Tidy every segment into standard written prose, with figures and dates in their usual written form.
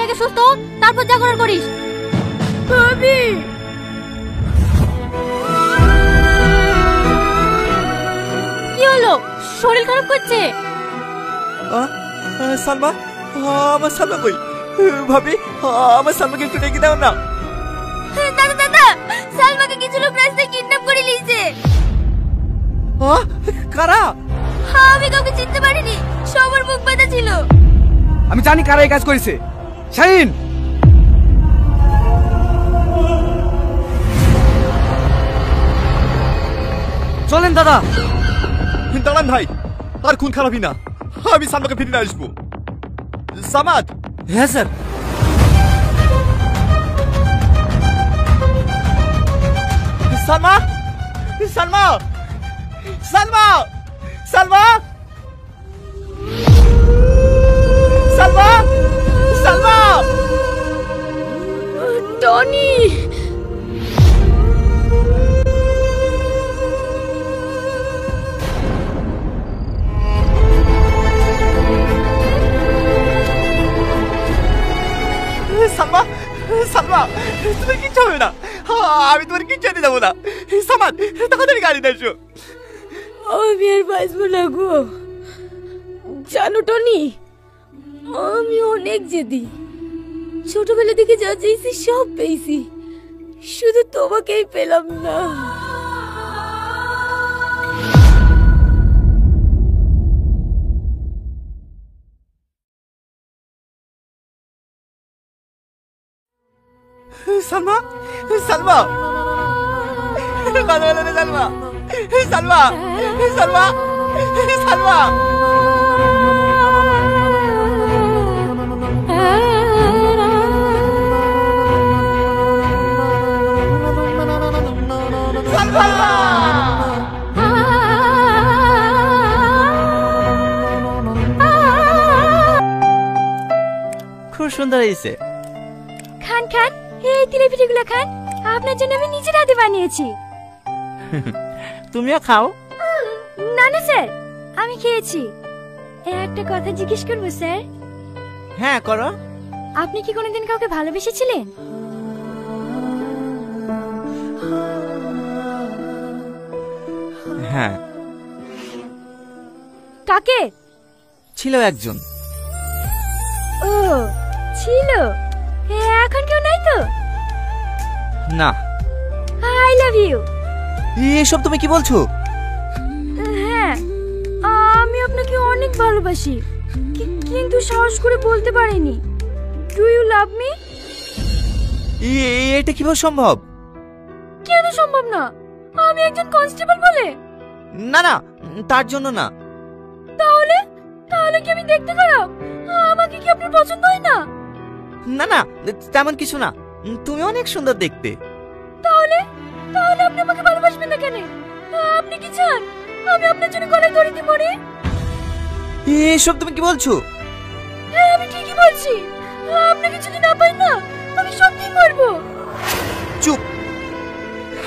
আগে সুস্থ হ, তারপর যা করার করিস। ভাবি কি হলো, শরীর খারাপ করছে? সালমা, আমার সালমা কই? ভাবি, আমার সালমাকে একটু ডেকে দাও না। দাদা দাদা, সালমাকে কিছু লোক রাস্তায় কিডন্যাপ করে নিয়েছে। কারা? আমি কাউকে চিনতে পারিনি, সবার মুখ বাঁধা ছিল। আমি জানি কারা এই কাজ করেছে। শাহিন, চলেন দাদা। দাঁড়ান ভাই, আর খুন খারাপই না, আমি সালমাকে ফিরিয়ে আসবো। সামাদ। হ্যাঁ স্যার। সালমা, সালমা, সালমা, সালমা, সালমা, সালমা। টনি, সালমা, সালমা, তুমি কিচ্ছু হবে না, আমি তোমার কিচ্ছু এনে দেবো না। সামাদ, তাড়াতাড়ি গাড়ি এসো। আমি আর বাঁচবো না গো। জানো টনি, আমি অনেক জেদি। ছোটবেলা থেকে যা চাইছি সব পেয়েছি, শুধু তোমাকেই পেলাম না। সালমা, সালমা, সালমা, সালমা, সালমা, সালমা, সালমা। খুব সুন্দর হয়েছে। খান খান, এই তিলে পিঠেগুলো খান, আপনার জন্য আমি নিজের হাতে বানিয়েছি। তুমিও খাও। না না স্যার, আমি খেয়েছি। একটা কথা জিজ্ঞেস করবো স্যার? হ্যাঁ করো। আপনি কি কোনোদিন কাউকে ভালোবেসেছিলেন? হ্যাঁ। কাকে? ছিল একজন। ও ছিল, এখন কেউ নাই তো? না। I love you. এসব তুমি কি বলছো? হ্যাঁ, আমি আপনাকে অনেক ভালোবাসি, কিন্তু সাহস করে বলতে পারিনি। Do you love me? এটা কিভাবে সম্ভব? কেন সম্ভব না? আমি একজন কনস্টেবল বলে? না না, তার জন্য না। তাহলে তাহলে কি আমি দেখতে খারাপ? আমাকে কি আপনার পছন্দ হয় না? না না, তেমন কিছু না, তুমি অনেক সুন্দর দেখতে। তাহলে তাহলে আপনি আমাকে ভালোবাসবেন না কেন? আপনি কি চান আমি আপনার জন্য গলায় দড়ি দিয়ে মরি? এসব তুমি কি বলছো? হ্যাঁ, আমি ঠিকই বলছি। আপনাকে যদি না পাই না, আমি সত্যি মরবো। চুপ,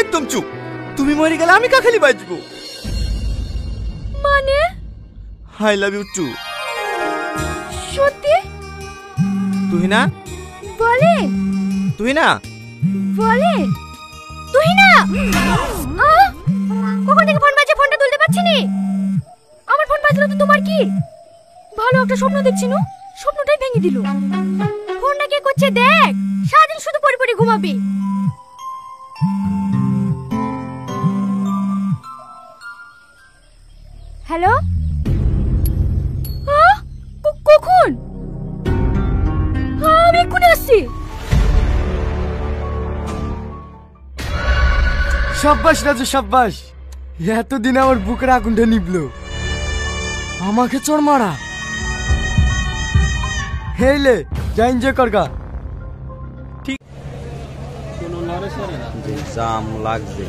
একদম চুপ। তুমি মরে গেলে আমি কাখালি বাঁচবো। মানে? I love you too. সত্যি? তুই না বলে? তুই না বলে? তুই না? কখন থেকে ফোন বাজে, ফোনটা তুলতে পারছি না। আমার ফোন বাজলো তো তোমার কি? ভালো একটা স্বপ্ন দেখছি না, স্বপ্নটাই ভেঙে দিল। ফোনটা কে করছে দেখ, সারাদিন শুধু পড়ে পড়ে ঘুমাবি। হ্যালো, কখন? আমি এক্ষুনি আসছি। সাব্বাস রাজু, সাব্বাস। এতদিন আমার বুকের আগুনটা নিবলো। আমাকে চোর মারা। হেলে যা এনজয় করগা। ঠিক। কোনো নড়েচড়ে না, যে জাম লাগবে।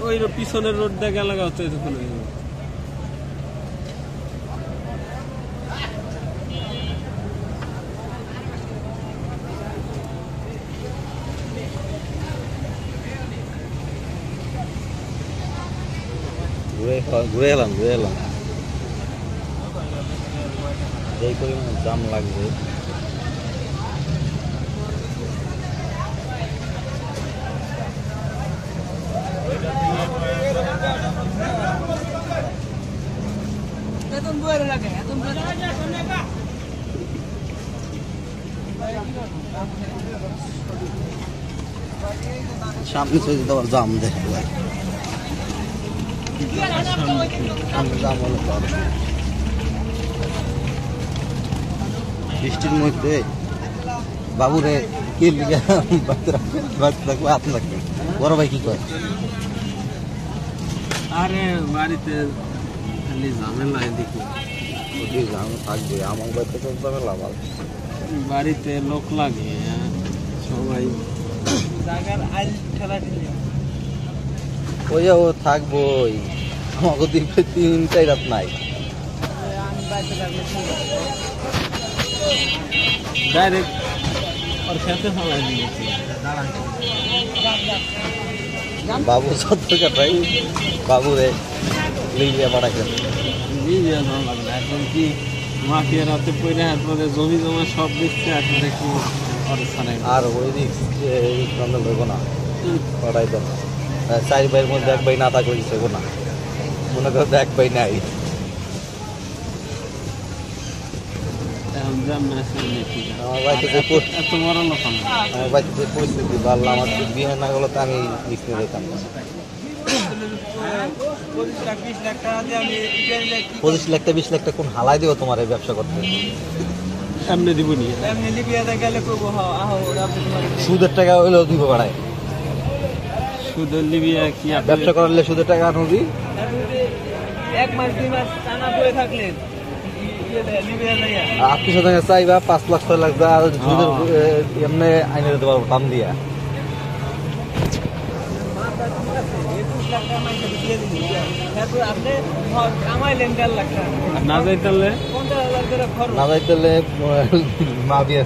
ওই পিছনের রোড দিয়ে গেলে হচ্ছে এতক্ষণ। ঘুরে এলাম যেই পরিমাণে জাম লাগবে সামনে চলে তোমার জাম দেখতে জাম হলে বৃষ্টির মধ্যে বাবুরে কে লিগে থাকবে হাত লাগবে বড় ভাই কি করে আরে বাড়িতে খালি ঝামেলা দেখি জাম থাকবে আমার বাড়িতে তো ঝামেলা আমার বাড়িতে লোক লাগে সবাই ওই ও থাকবোই আমাকে দিবে 3-4 রাত নাই ডাইরেক্ট ওর খেতে ফেলাই দিয়েছি বাবু সত্য কাটাই বাবু রে লিয়ে পাঠাকে নিজে ভালো লাগলো এখন কি মাফিয়া রাতে পড়ে হাতে জমি জমা সব দিচ্ছে এখন একটু আর ওই দিক লইব না পাঠাই তো 4 ভাইয়ের মধ্যে 1 ভাই না থাকলে কিছু না মনে করো 1 ভাই নাই এত বড় লোক আমার বাড়িতে যে পরিস্থিতি ভালো আমার বিয়ে না গেলে তো আমি বিক্রি যেতাম 25 লাখ 20 লাখ কোন হালাই দিব তোমার এই ব্যবসা করতে এমনি দিব নি সুদের টাকা হইলেও দিব বাড়ায় সুদের লিবিয়া কি ব্যবসা করলে সুদের টাকা আনুবি 1 মাস 2 মাস টানা পড়ে থাকলেন আত্মীয় স্বজনে চাইবা 5 লাখ 6 লাখ আর সুদের এমনি আইনে দিতে পারবো দাম দিয়া না যাইতালে মা বিয়ে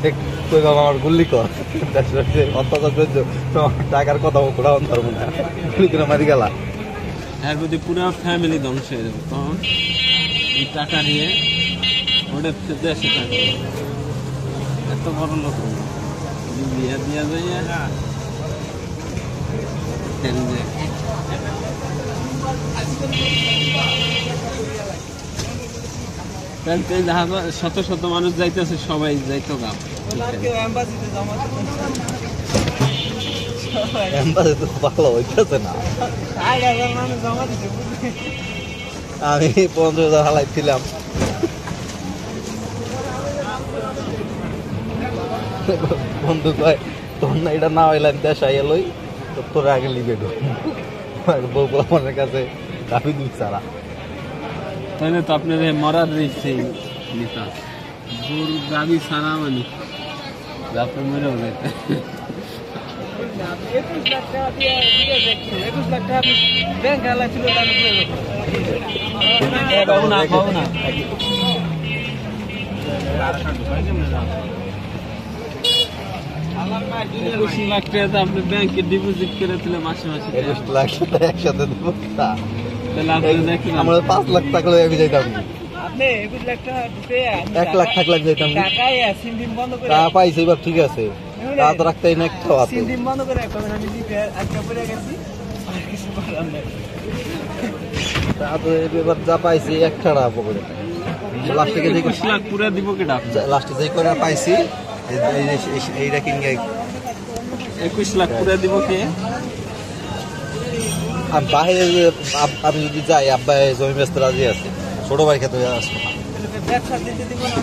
কই বাবা আমার গুল্লি কর টাকার কথা ওরা অন্তর মনে গুলি করে মারি গেলা এর প্রতি পুরো ফ্যামিলি ধ্বংস হয়ে যাবে তখন এই টাকা নিয়ে ওটা দেশে থাকবে এত বড় লোক বিয়া দিয়া যায় শত শত মানুষ যাইতেছে সবাই যাইতো গাম ভালো হইতেছে না আমি 15,000 হালাই ছিলাম বন্ধু কয় তোর না এটা না হইলাম দেশাই এলোই তোর আগে লিবে বউ আমার কাছে দাবি দুই ছাড়া তাহলে তো আপনার মরার রিক্সে নিতা গরু দাবি ছাড়া মানে আপনার মেরেও যেতে 21 লাখ টাকা দিয়ে 21 লাখ টাকা ব্যাংক হালাই ছিল পাবো না 21 লাখ টাকা তো আপনি ব্যাংকে ডিপোজিট করে দিলে মাসে মাসে 21 লাখ টাকা একসাথে দেবো তাহলে আপনি দেখেন আমরা 5 লাখ টাকা লয়ে আমি যাইতাম আপনি 21 লাখ টাকা ঢুকে 1 লাখ টাকা যাইতাম টাকাই সিম বন্ধ করে তা পাইছে এবার ঠিক আছে তা তো রাখতেই না একটা আছে সিম বন্ধ করে এখন আমি দিতে আজকে পড়ে গেছি আর কিছু করার নাই তা তো এবার যা পাইছি এক ছাড়া পকেটে লাস্টে গিয়ে 21 লাখ পুরো দিব কেডা লাস্টে যেই করে পাইছি এইটা কিনে 21 লাখ পুরো দিব কে আর বাইরে আমি যদি যাই আব্বা জমি ব্যস্ত রাজি আছে ছোট ভাই খেতে আসবো না ব্যবসা দিতে দিব না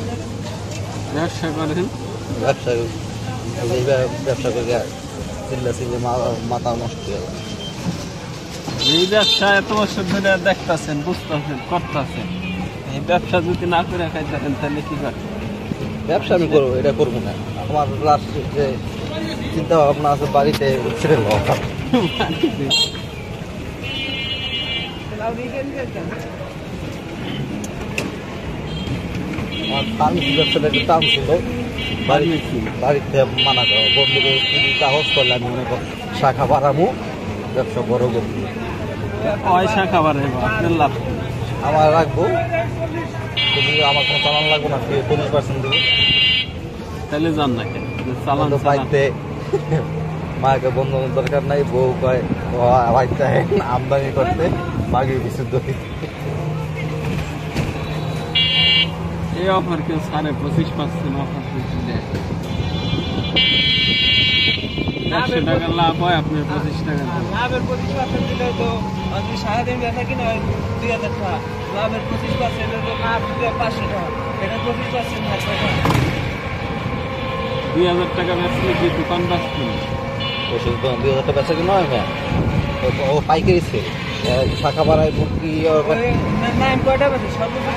ব্যবসা করেন ব্যবসা করে চিল্লা মাথা নষ্ট হয়ে গেল এই ব্যবসা এত বছর ধরে দেখতেছেন বুঝতেছেন করতেছেন এই ব্যবসা যদি না করে খাইতেছেন তাহলে কি করবেন ব্যবসা আমি করবো এটা করবো না আমার লাস্ট যে চিন্তা ভাবনা আছে বাড়িতে ছেড়ে আমার ফার্মেসি ব্যবসাটা একটু টান ছিল বাড়িতে মানা করো বন্ধুকে কাগজ করলে আমি মনে কর শাখা বাড়াবো ব্যবসা বড় করবো পয়সা খাবার আপনার লাভ কি? আমার রাখবো, তুমি আমার কোনো চালান লাগবো না, 40% দেবো। তাহলে যান না কেন, চালান তো পাইতে মাকে বন্ধু দরকার নাই, বউ কয় পাইতে আমদানি করতে মাকে বিশুদ্ধ। এই অফার কেউ ছাড়ে 25% অফার দেয়। 100 টাকা লাভ হয়, আপনি 25 টাকা দেন। লাভের 25% দিলে তো আপনি সারাদিন ব্যথা কিনা 2000 টাকা, লাভের 25% হলো লাভ 500 টাকা, এটা 25% থাকবে না। 2000 টাকা বেচলে কি দোকান বাঁচতেন? ও শুধু 2000 টাকা বেচা কিনা হয় না, ও পাইকারি সেল, শাখা বাড়ায় বুকি না, আমি কয়টা বেশি সর্বোচ্চ